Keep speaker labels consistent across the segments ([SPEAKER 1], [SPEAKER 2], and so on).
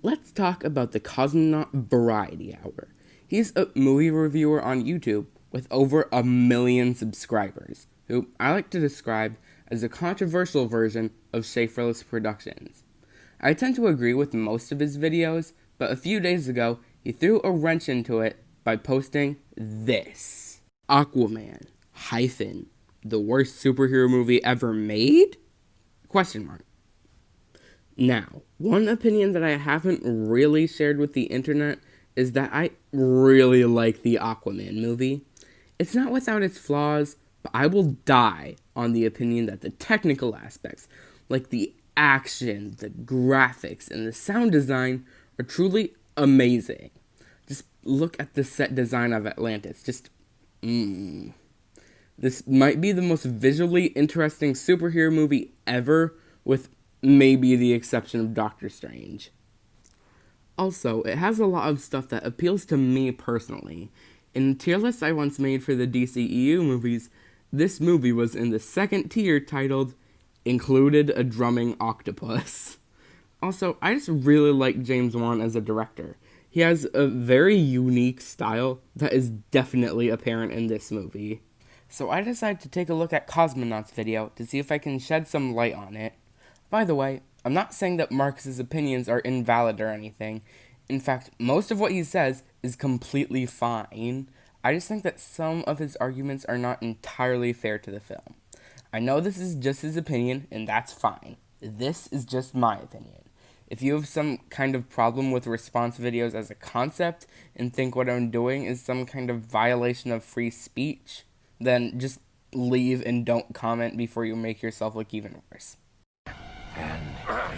[SPEAKER 1] Let's talk about the Cosmonaut Variety Hour. He's a movie reviewer on YouTube with over 1 million subscribers, who I like to describe as a controversial version of Schaeferless Productions. I tend to agree with most of his videos, but a few days ago, he threw a wrench into it by posting this. Aquaman, the worst superhero movie ever made? Question mark. Now, one opinion that I haven't really shared with the internet is that I really like the Aquaman movie. It's not without its flaws, but I will die on the opinion that the technical aspects, like the action, the graphics, and the sound design, are truly amazing. Just look at the set design of Atlantis. This might be the most visually interesting superhero movie ever, with maybe the exception of Doctor Strange. Also, it has a lot of stuff that appeals to me personally. In the tier list I once made for the DCEU movies, this movie was in the second tier titled, Included a Drumming Octopus. Also, I just really like James Wan as a director. He has a very unique style that is definitely apparent in this movie. So I decided to take a look at Cosmonaut's video to see if I can shed some light on it. By the way, I'm not saying that Marcus's opinions are invalid or anything. In fact, most of what he says is completely fine. I just think that some of his arguments are not entirely fair to the film. I know this is just his opinion, and that's fine. This is just my opinion. If you have some kind of problem with response videos as a concept and think what I'm doing is some kind of violation of free speech, then just leave and don't comment before you make yourself look even worse.
[SPEAKER 2] And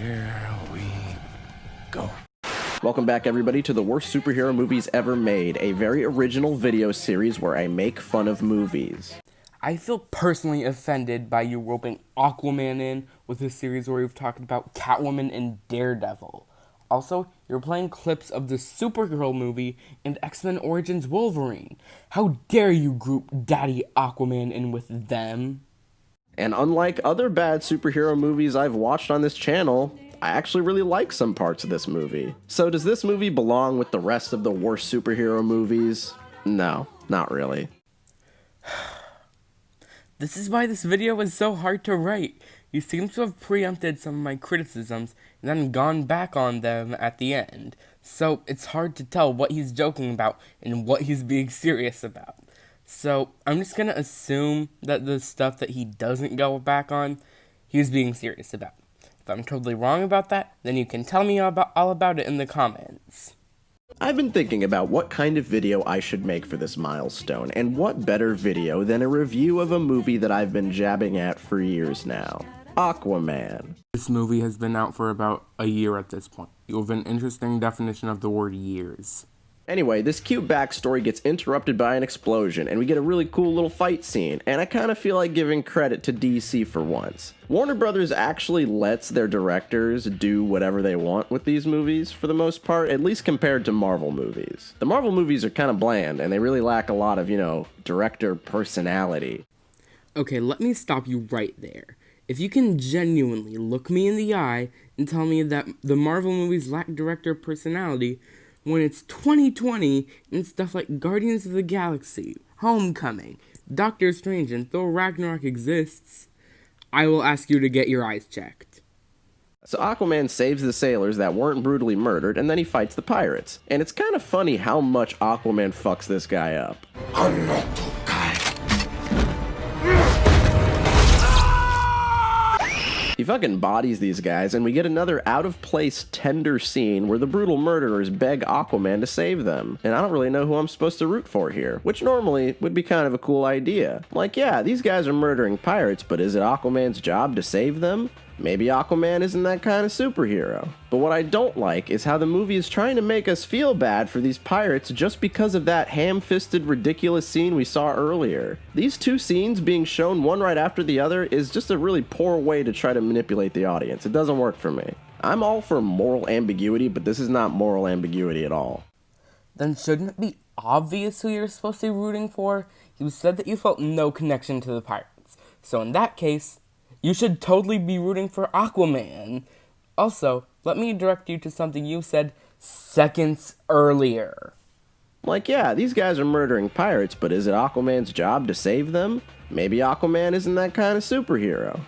[SPEAKER 2] here we go.
[SPEAKER 3] Welcome back, everybody, to the worst superhero movies ever made, a very original video series where I make fun of movies.
[SPEAKER 1] I feel personally offended by you roping Aquaman in with a series where you've talked about Catwoman and Daredevil. Also, you're playing clips of the Supergirl movie and X-Men Origins Wolverine. How dare you group Daddy Aquaman in with them?
[SPEAKER 3] And unlike other bad superhero movies I've watched on this channel, I actually really like some parts of this movie. So does this movie belong with the rest of the worst superhero movies? No, not really.
[SPEAKER 1] This is why this video was so hard to write. You seem to have preempted some of my criticisms and then gone back on them at the end. So it's hard to tell what he's joking about and what he's being serious about. So I'm just gonna assume that the stuff that he doesn't go back on, he's being serious about. If I'm totally wrong about that, then you can tell me all about it in the comments.
[SPEAKER 3] I've been thinking about what kind of video I should make for this milestone, and what better video than a review of a movie that I've been jabbing at for years now. Aquaman.
[SPEAKER 1] This movie has been out for about a year at this point. You have an interesting definition of the word years.
[SPEAKER 3] Anyway, this cute backstory gets interrupted by an explosion, and we get a really cool little fight scene, and I kind of feel like giving credit to DC for once. Warner Brothers actually lets their directors do whatever they want with these movies, for the most part, at least compared to Marvel movies. The Marvel movies are kind of bland, and they really lack a lot of, director personality.
[SPEAKER 1] Okay, let me stop you right there. If you can genuinely look me in the eye and tell me that the Marvel movies lack director personality, when it's 2020 and stuff like Guardians of the Galaxy, Homecoming, Doctor Strange, and Thor Ragnarok exists, I will ask you to get your eyes checked.
[SPEAKER 3] So Aquaman saves the sailors that weren't brutally murdered, and then he fights the pirates. And it's kind of funny how much Aquaman fucks this guy up.
[SPEAKER 2] I'm not the guy.
[SPEAKER 3] He fucking bodies these guys, and we get another out-of-place, tender scene where the brutal murderers beg Aquaman to save them. And I don't really know who I'm supposed to root for here, which normally would be kind of a cool idea. Like, yeah, these guys are murdering pirates, but is it Aquaman's job to save them? Maybe Aquaman isn't that kind of superhero. But what I don't like is how the movie is trying to make us feel bad for these pirates just because of that ham-fisted, ridiculous scene we saw earlier. These two scenes being shown one right after the other is just a really poor way to try to manipulate the audience. It doesn't work for me. I'm all for moral ambiguity, but this is not moral ambiguity at all.
[SPEAKER 1] Then shouldn't it be obvious who you're supposed to be rooting for? You said that you felt no connection to the pirates. So in that case, you should totally be rooting for Aquaman. Also, Let me direct you to something you said seconds earlier.
[SPEAKER 3] Like, yeah, these guys are murdering pirates, but is it Aquaman's job to save them? Maybe Aquaman isn't that kind of superhero.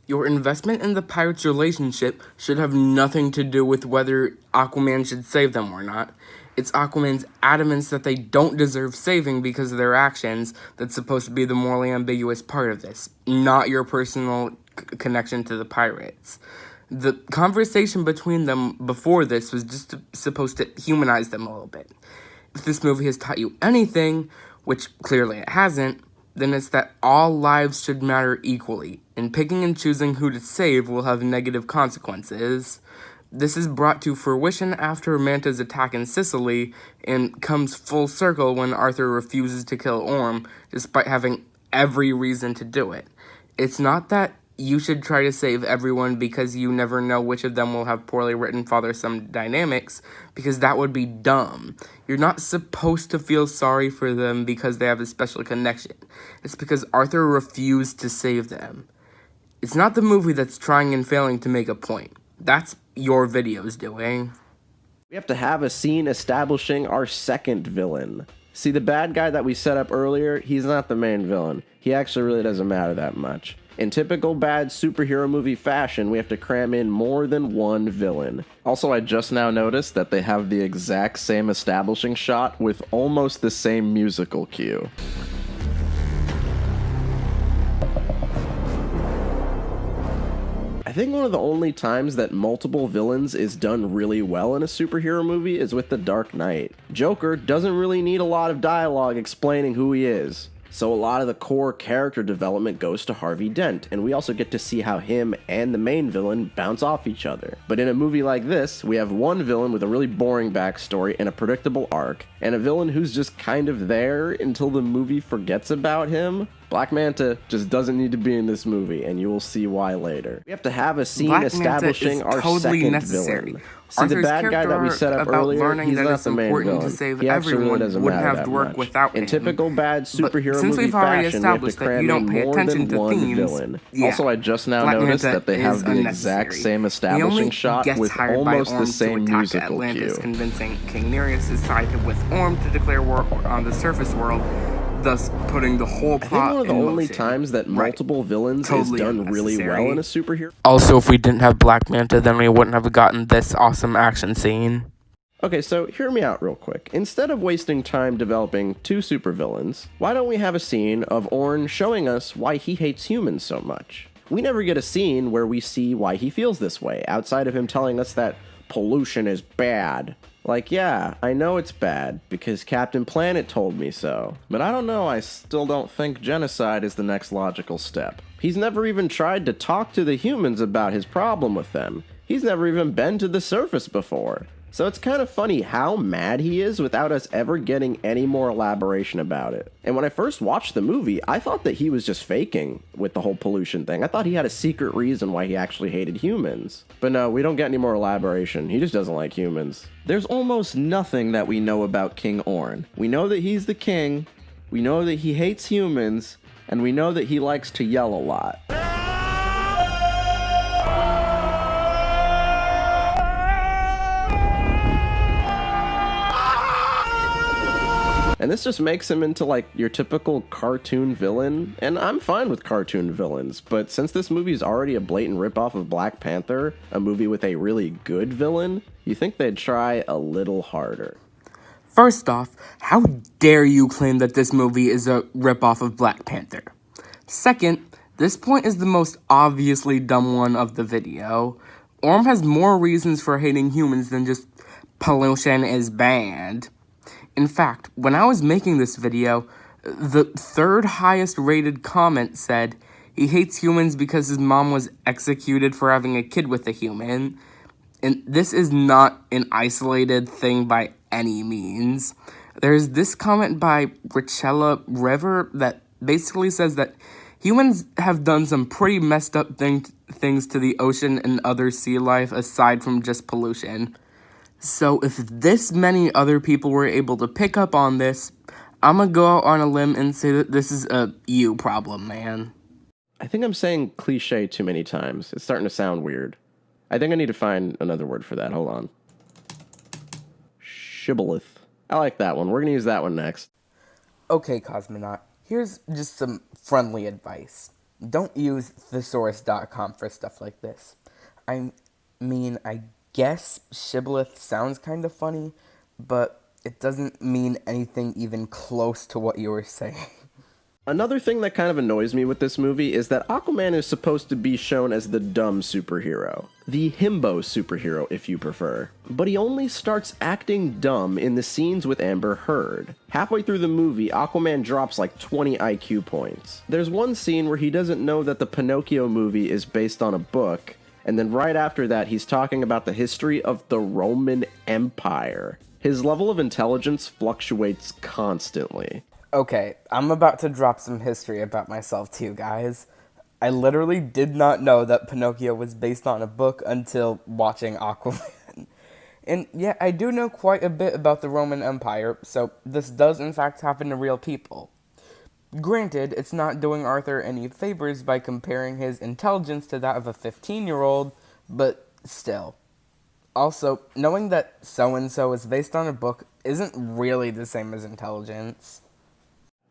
[SPEAKER 1] Your investment in the pirates' relationship should have nothing to do with whether Aquaman should save them or not. It's Aquaman's adamance that they don't deserve saving because of their actions that's supposed to be the morally ambiguous part of this, not your personal connection to the pirates. The conversation between them before this was just supposed to humanize them a little bit. If this movie has taught you anything, which clearly it hasn't, then it's that all lives should matter equally, and picking and choosing who to save will have negative consequences. This is brought to fruition after Manta's attack in Sicily, and comes full circle when Arthur refuses to kill Orm, despite having every reason to do it. It's not that you should try to save everyone because you never know which of them will have poorly written father-son dynamics, because that would be dumb. You're not supposed to feel sorry for them because they have a special connection. It's because Arthur refused to save them. It's not the movie that's trying and failing to make a point. That's your videos doing.
[SPEAKER 3] We have to have a scene establishing our second villain. See, the bad guy that we set up earlier, he's not the main villain. He actually really doesn't matter that much. In typical bad superhero movie fashion, we have to cram in more than one villain. Also, I just now noticed that they have the exact same establishing shot with almost the same musical cue. I think one of the only times that multiple villains is done really well in a superhero movie is with The Dark Knight. Joker doesn't really need a lot of dialogue explaining who he is. So a lot of the core character development goes to Harvey Dent, and we also get to see how him and the main villain bounce off each other. But in a movie like this, we have one villain with a really boring backstory and a predictable arc, and a villain who's just kind of there until the movie forgets about him. Black Manta just doesn't need to be in this movie, and you will see why later. We have to have a scene establishing our second villain. See, the bad guy that we set up earlier, he's not the main villain. He actually really doesn't matter that much. In typical bad superhero movie fashion, we have to cram in more than one villain. Also, I just now noticed that they have the exact same establishing shot with almost the same musical cue.
[SPEAKER 1] Convincing King Nereus' side with Orm to declare war on the surface world, thus putting the whole plot in motion.
[SPEAKER 3] I think one of the only times that multiple villains is done really well in a superhero.
[SPEAKER 1] Also, if we didn't have Black Manta, then we wouldn't have gotten this awesome action scene.
[SPEAKER 3] Okay, so hear me out real quick. Instead of wasting time developing two supervillains, why don't we have a scene of Orn showing us why he hates humans so much? We never get a scene where we see why he feels this way, outside of him telling us that pollution is bad. Like, yeah, I know it's bad, because Captain Planet told me so. But I don't know, I still don't think genocide is the next logical step. He's never even tried to talk to the humans about his problem with them. He's never even been to the surface before. So it's kind of funny how mad he is without us ever getting any more elaboration about it. And when I first watched the movie, I thought that he was just faking with the whole pollution thing. I thought he had a secret reason why he actually hated humans. But no, we don't get any more elaboration. He just doesn't like humans. There's almost nothing that we know about King Orn. We know that he's the king, we know that he hates humans, and we know that he likes to yell a lot. And this just makes him into, like, your typical cartoon villain, and I'm fine with cartoon villains, but since this movie is already a blatant ripoff of Black Panther, a movie with a really good villain, you think they'd try a little harder.
[SPEAKER 1] First off, how dare you claim that this movie is a ripoff of Black Panther? Second, this point is the most obviously dumb one of the video. Orm has more reasons for hating humans than just pollution is bad. In fact, when I was making this video, the third highest rated comment said he hates humans because his mom was executed for having a kid with a human. And this is not an isolated thing by any means. There's this comment by Richella River that basically says that humans have done some pretty messed up things to the ocean and other sea life aside from just pollution. So if this many other people were able to pick up on this, I'm gonna go out on a limb and say that this is a you problem, man.
[SPEAKER 3] I think I'm saying cliche too many times. It's starting to sound weird. I think I need to find another word for that. Hold on. Shibboleth. I like that one. We're going to use that one next.
[SPEAKER 1] Okay, Cosmonaut, here's just some friendly advice. Don't use thesaurus.com for stuff like this. I guess shibboleth sounds kind of funny, but it doesn't mean anything even close to what you were saying.
[SPEAKER 3] Another thing that kind of annoys me with this movie is that Aquaman is supposed to be shown as the dumb superhero. The himbo superhero, if you prefer. But he only starts acting dumb in the scenes with Amber Heard. Halfway through the movie, Aquaman drops like 20 IQ points. There's one scene where he doesn't know that the Pinocchio movie is based on a book, and then right after that he's talking about the history of the Roman Empire. His level of intelligence fluctuates constantly.
[SPEAKER 1] Okay, I'm about to drop some history about myself to you guys. I literally did not know that Pinocchio was based on a book until watching Aquaman. And yeah, I do know quite a bit about the Roman Empire, so this does in fact happen to real people. Granted, it's not doing Arthur any favors by comparing his intelligence to that of a 15-year-old, but still. Also, knowing that so-and-so is based on a book isn't really the same as intelligence.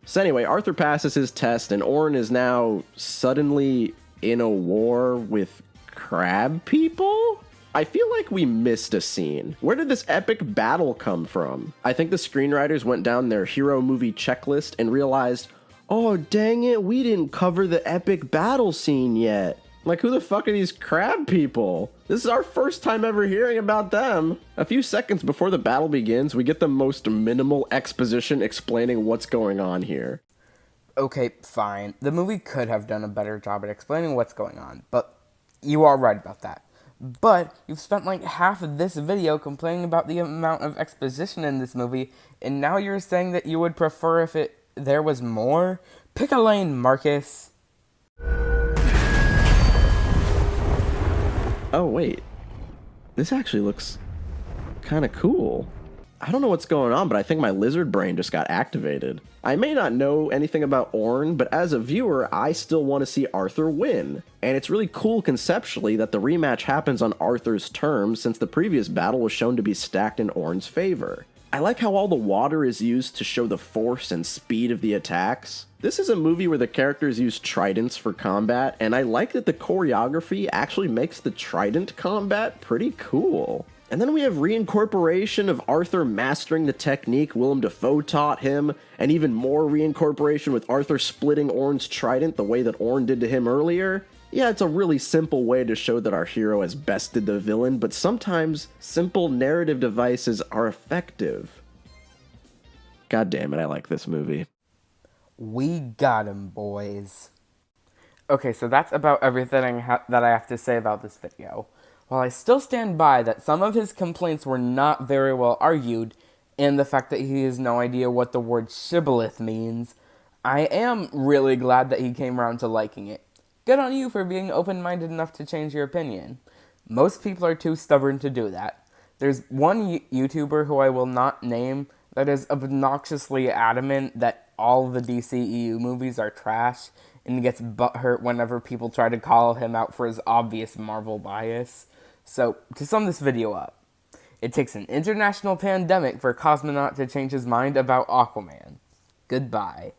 [SPEAKER 3] So anyway, Arthur passes his test, and Orin is now suddenly in a war with crab people? I feel like we missed a scene. Where did this epic battle come from? I think the screenwriters went down their hero movie checklist and realized, oh dang it, we didn't cover the epic battle scene yet. Like, who the fuck are these crab people? This is our first time ever hearing about them. A few seconds before the battle begins, we get the most minimal exposition explaining what's going on here.
[SPEAKER 1] Okay, fine. The movie could have done a better job at explaining what's going on, but you are right about that. But you've spent like half of this video complaining about the amount of exposition in this movie, and now you're saying that you would prefer if there was more? Pick a lane, Marcus.
[SPEAKER 3] Oh, wait. This actually looks kind of cool. I don't know what's going on, but I think my lizard brain just got activated. I may not know anything about Orn, but as a viewer, I still want to see Arthur win. And it's really cool conceptually that the rematch happens on Arthur's terms, since the previous battle was shown to be stacked in Orn's favor. I like how all the water is used to show the force and speed of the attacks. This is a movie where the characters use tridents for combat, and I like that the choreography actually makes the trident combat pretty cool. And then we have reincorporation of Arthur mastering the technique Willem Dafoe taught him, and even more reincorporation with Arthur splitting Orn's trident the way that Orn did to him earlier. Yeah, it's a really simple way to show that our hero has bested the villain, but sometimes simple narrative devices are effective. God damn it, I like this movie.
[SPEAKER 1] We got him, boys. Okay, so that's about everything that I have to say about this video. While I still stand by that some of his complaints were not very well argued, and the fact that he has no idea what the word shibboleth means, I am really glad that he came around to liking it. Good on you for being open-minded enough to change your opinion. Most people are too stubborn to do that. There's one YouTuber who I will not name that is obnoxiously adamant that all the DCEU movies are trash and gets butthurt whenever people try to call him out for his obvious Marvel bias. So, to sum this video up, it takes an international pandemic for Cosmonaut to change his mind about Aquaman. Goodbye.